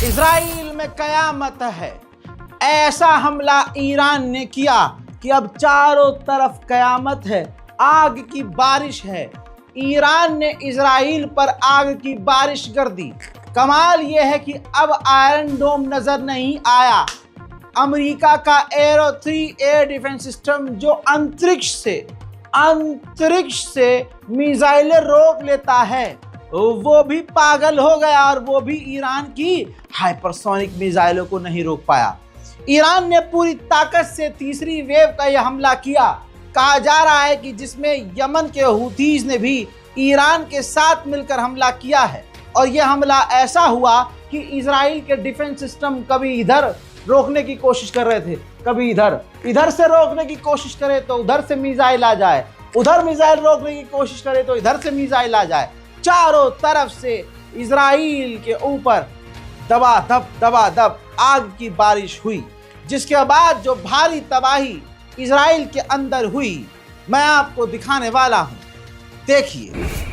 Israel में कयामत है। ऐसा हमला ईरान ने किया कि अब चारों तरफ कयामत है, आग की बारिश है। ईरान ने इजराइल पर आग की बारिश कर दी। कमाल यह है कि अब आयरन डोम नजर नहीं आया। अमेरिका का एरो 3 एयर डिफेंस सिस्टम जो अंतरिक्ष से मिसाइलें रोक लेता है, वो भी पागल हो गया और वो भी ईरान की हाइपरसोनिक मिसाइलों को नहीं रोक पाया। ईरान ने पूरी ताकत से तीसरी वेव का यह हमला किया। कहा जा रहा है कि जिसमें यमन के हुतीज ने भी ईरान के साथ मिलकर हमला किया है और यह हमला ऐसा हुआ कि इजराइल के डिफेंस सिस्टम कभी इधर रोकने की कोशिश कर रहे थे, कभी इधर से रोकने की कोशिश करे तो उधर से मिसाइल आ जाए, उधर मिसाइल रोकने की कोशिश करे तो इधर से मिसाइल आ जाए। चारों तरफ से इजराइल के ऊपर दबादब आग की बारिश हुई, जिसके बाद जो भारी तबाही इजराइल के अंदर हुई मैं आपको दिखाने वाला हूं। देखिए।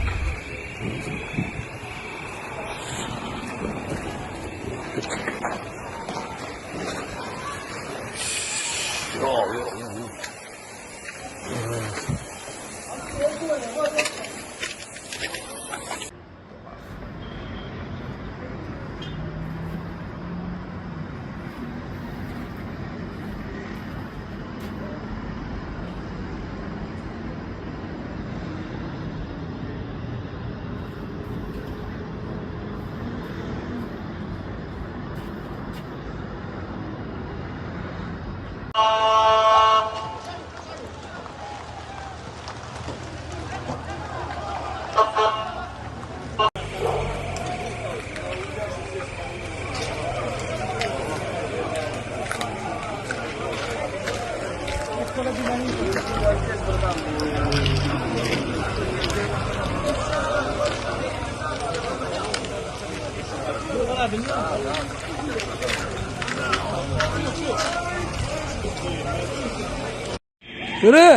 그래,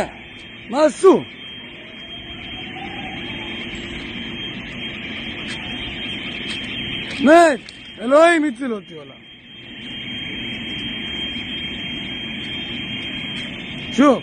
맞수. 네, אלוהים הציל אותי עולם. שוב.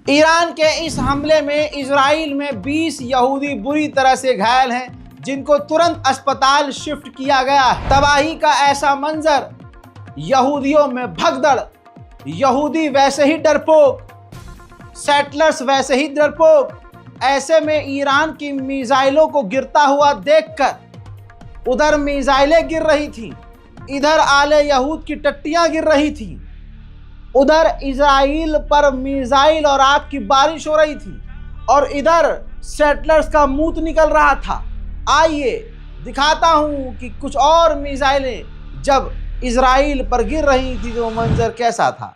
ईरान के इस हमले में इजराइल में 20 यहूदी बुरी तरह से घायल हैं, जिनको तुरंत अस्पताल शिफ्ट किया गया। तबाही का ऐसा मंजर, यहूदियों में भगदड़, यहूदी वैसे ही डरपोक, सेटलर्स वैसे ही डरपोक। ऐसे में ईरान की मिसाइलों को गिरता हुआ देखकर उधर मिसाइलें गिर रही थी, इधर आले यहूद की टट्टियां गिर रही थी, उधर इजराइल पर मिसाइल और आग की बारिश हो रही थी और इधर सेटलर्स का मूत निकल रहा था। आइए दिखाता हूं कि कुछ और मिसाइलें जब इजराइल पर गिर रही थी तो मंजर कैसा था।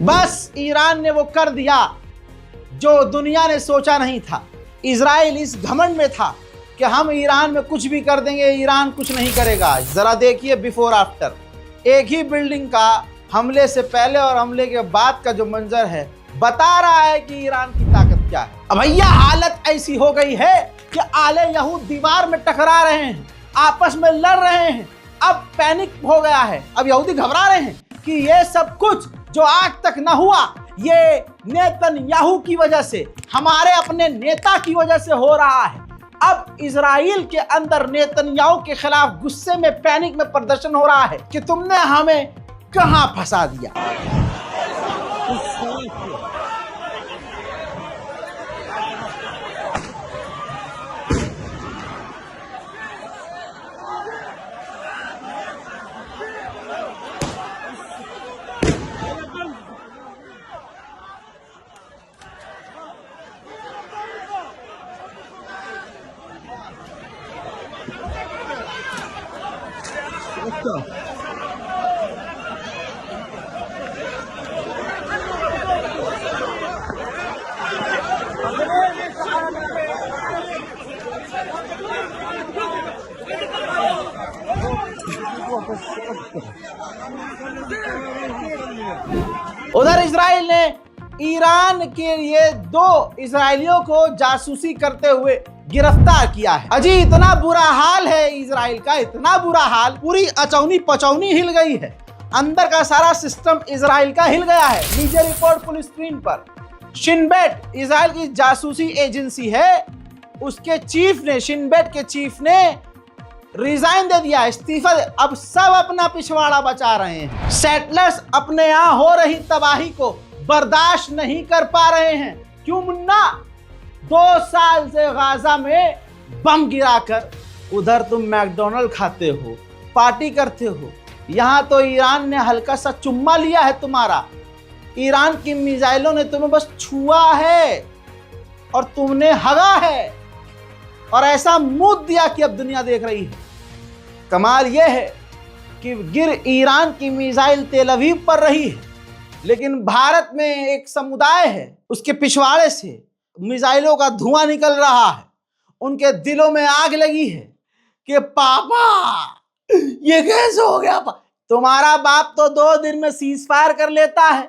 बस ईरान ने वो कर दिया जो दुनिया ने सोचा नहीं था। इजराइल इस घमंड में था कि हम ईरान में कुछ भी कर देंगे, ईरान कुछ नहीं करेगा। जरा देखिए बिफोर आफ्टर, एक ही बिल्डिंग का हमले से पहले और हमले के बाद का जो मंजर है बता रहा है कि ईरान की ताकत क्या है। अब भैया हालत ऐसी हो गई है कि आले यहूद दीवार में टकरा रहे हैं, आपस में लड़ रहे हैं। अब पैनिक हो गया है, अब यहूदी घबरा रहे हैं कि ये सब कुछ जो आज तक न हुआ ये नेतन्याहू की वजह से, हमारे अपने नेता की वजह से हो रहा है। अब इजराइल के अंदर नेतन्याहू के खिलाफ गुस्से में, पैनिक में प्रदर्शन हो रहा है कि तुमने हमें कहां फंसा दिया। उधर इजराइल ने ईरान के लिए 2 इजरायलियों को जासूसी करते हुए गिरफ्तार किया है। अजी इतना बुरा हाल है इजराइल का, इतना बुरा हाल, पूरी अचौनी पचौनी हिल गई है। अंदर का सारा सिस्टम इजराइल का हिल गया है। नीचे रिपोर्ट फुल स्क्रीन पर। शिन बेट इजराइल की जासूसी एजेंसी है, उसके चीफ ने, शिन बेट के चीफ ने रिजाइन दे दिया, इस्तीफा दे। अब सब अपना पिछवाड़ा बचा रहे हैं। सेटलर्स अपने यहां हो रही तबाही को बर्दाश्त नहीं कर पा रहे हैं। क्यों मुन्ना? 2 साल से गाजा में बम गिराकर उधर तुम मैकडोनल्ड खाते हो, पार्टी करते हो, यहां तो ईरान ने हल्का सा चुम्मा लिया है तुम्हारा। ईरान की मिसाइलों ने तुम्हें बस छुआ है और तुमने हगा है और ऐसा मुंह दिया कि अब दुनिया देख रही है। कमाल यह है कि गिर ईरान की मिसाइल तेल अवीव पर रही है, लेकिन भारत में एक समुदाय है, उसके पिछवाड़े से मिसाइलों का धुआं निकल रहा है। उनके दिलों में आग लगी है कि पापा ये कैसे हो गया। तुम्हारा बाप तो 2 दिन में सीज फायर कर लेता है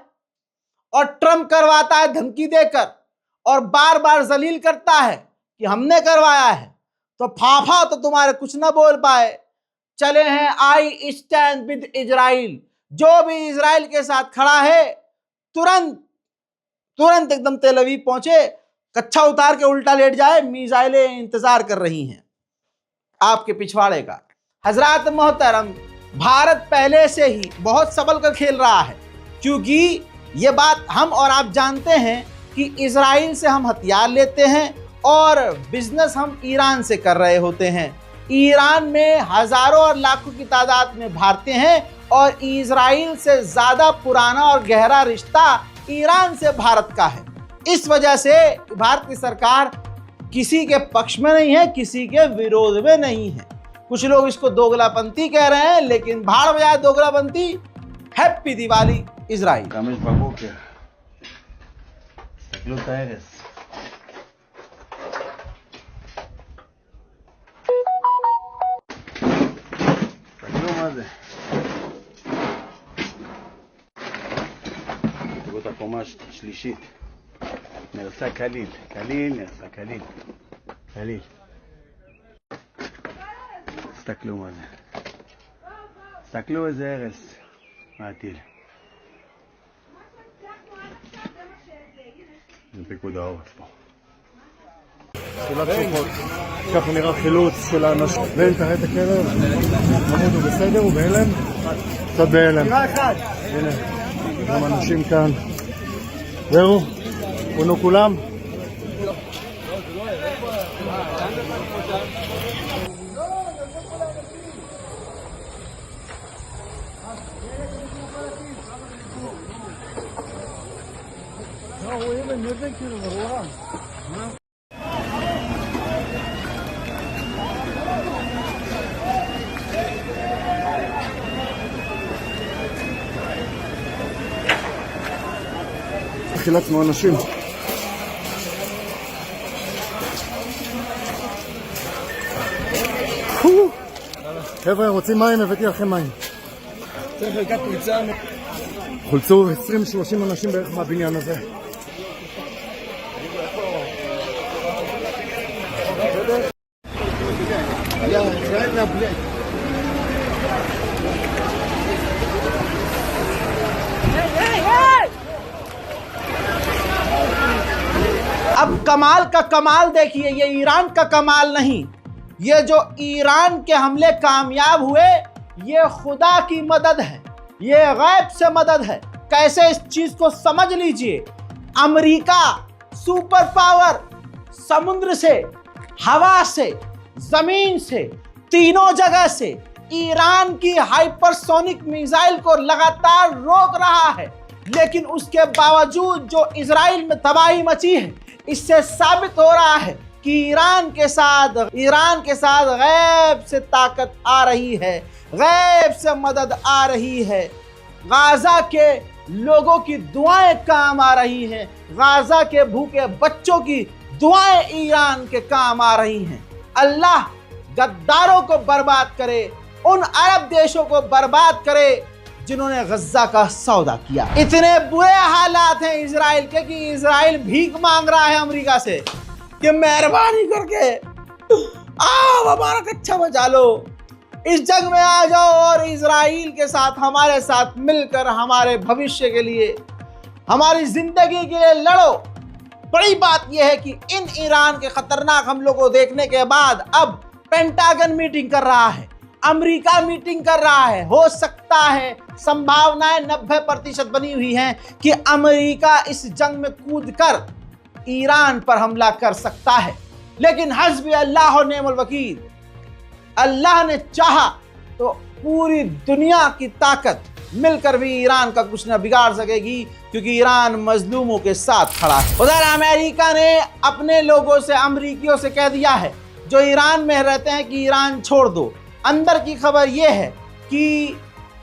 और ट्रम्प करवाता है धमकी देकर और बार बार जलील करता है कि हमने करवाया है। तो फाफा तो तुम्हारे कुछ ना बोल पाए। चले हैं आई स्टैंड विद इजराइल। जो भी इजराइल के साथ खड़ा है तुरंत एकदम तेल अवीव पहुंचे, कच्छा उतार के उल्टा लेट जाए। मिसाइलें इंतजार कर रही हैं आपके पिछवाड़े का। हजरात मोहतरम, भारत पहले से ही बहुत सबल कर खेल रहा है, क्योंकि ये बात हम और आप जानते हैं कि इजराइल से हम हथियार लेते हैं और बिजनेस हम ईरान से कर रहे होते हैं। ईरान में हजारों और लाखों की तादाद में भारतीय हैं और इजराइल से ज्यादा पुराना और गहरा रिश्ता ईरान से भारत का है। इस वजह से भारत की सरकार किसी के पक्ष में नहीं है, किसी के विरोध में नहीं है। कुछ लोग इसको दोगलापंथी कह रहे हैं, लेकिन भाड़ बजाए दोगलापंथी। Happy Diwali Israel. חמש בבוקר. תסתכלו את ההרס. תסתכלו מה זה. תראו את הקומה השלישית. נהרסה כליל. כליל נהרסה כליל. כליל. תסתכלו מה זה. תסתכלו איזה הרס מהטיל. זה פיקוד העורף פה. תחילת כוחות, ככה נראה חילוץ של האנשים. ואין תראה את הכלב, עמוד הוא בסדר, הוא בהלם? קצת בהלם. הנה, גם אנשים כאן. זהו, פונו כולם. חילצנו אנשים. חבר'ה, רוצים מים? הבאתי לכם מים. צריך חלקת פריצה. חולצו 20-30 אנשים בערך מהבניין הזה. अब कमाल का कमाल देखिए, ये ईरान का कमाल नहीं, ये जो ईरान के हमले कामयाब हुए ये खुदा की मदद है, ये गैब से मदद है। कैसे इस चीज को समझ लीजिए। अमेरिका सुपर पावर समुद्र से, हवा से, जमीन से, तीनों जगह से ईरान की हाइपरसोनिक मिसाइल को लगातार रोक रहा है, लेकिन उसके बावजूद जो इजराइल में तबाही मची है, इससे साबित हो रहा है कि ईरान के साथ गैब से ताकत आ रही है, गैब से मदद आ रही है। गाजा के लोगों की दुआएं काम आ रही हैं, गाजा के भूखे बच्चों की दुआएं ईरान के काम आ रही हैं। अल्लाह गद्दारों को बर्बाद करे, उन अरब देशों को बर्बाद करे जिन्होंने गज्जा का सौदा किया। इतने बुरे हालात हैं इजराइल के कि इजराइल भीख मांग रहा है अमेरिका से कि मेहरबानी करके आओ हमारा कच्चा बचा लो, इस जंग में आ जाओ और इजराइल के साथ हमारे साथ मिलकर हमारे भविष्य के लिए, हमारी जिंदगी के लिए लड़ो। बड़ी बात यह है कि इन ईरान के खतरनाक हमलों को देखने के बाद अब पेंटागन मीटिंग कर रहा है, अमेरिका मीटिंग कर रहा है। हो सकता है, संभावनाएं 90% बनी हुई हैं कि अमेरिका इस जंग में कूदकर ईरान पर हमला कर सकता है, लेकिन हस्बी अल्लाह व निअमल वकील, अल्लाह ने चाहा तो पूरी दुनिया की ताकत मिलकर भी ईरान का कुछ न बिगाड़ सकेगी, क्योंकि ईरान मजलूमों के साथ खड़ा है। उधर अमेरिका ने अपने लोगों से, अमरीकियों से कह दिया है जो ईरान में रहते हैं कि ईरान छोड़ दो। अंदर की खबर यह है कि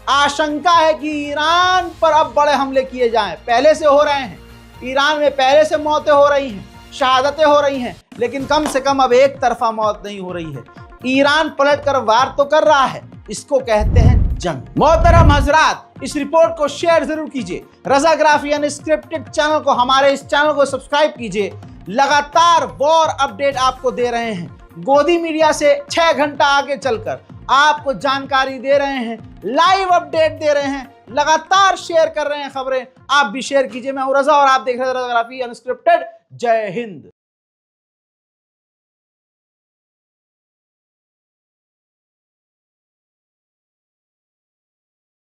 आशंका है कि ईरान पर अब बड़े हमले किए जाएं, पहले से हो रहे हैं, ईरान में पहले से मौतें हो रही हैं, शहादतें हो रही हैं, लेकिन कम से कम अब एक तरफा मौत नहीं हो रही है। ईरान पलटकर वार तो कर रहा है, इसको कहते हैं जंग। मोहतरम हजरात, इस रिपोर्ट को शेयर जरूर कीजिए, रज़ाग्राफी अनस्क्रिप्टेड चैनल को, हमारे इस चैनल को सब्सक्राइब कीजिए। लगातार वॉर अपडेट आपको दे रहे हैं, गोदी मीडिया से 6 घंटा आगे चलकर आपको जानकारी दे रहे हैं, लाइव अपडेट दे रहे हैं, लगातार शेयर कर रहे हैं खबरें। आप भी शेयर कीजिए। मैं हूं रज़ा और आप देख रहे हैं रज़ाग्राफी अनस्क्रिप्टेड। जय हिंद।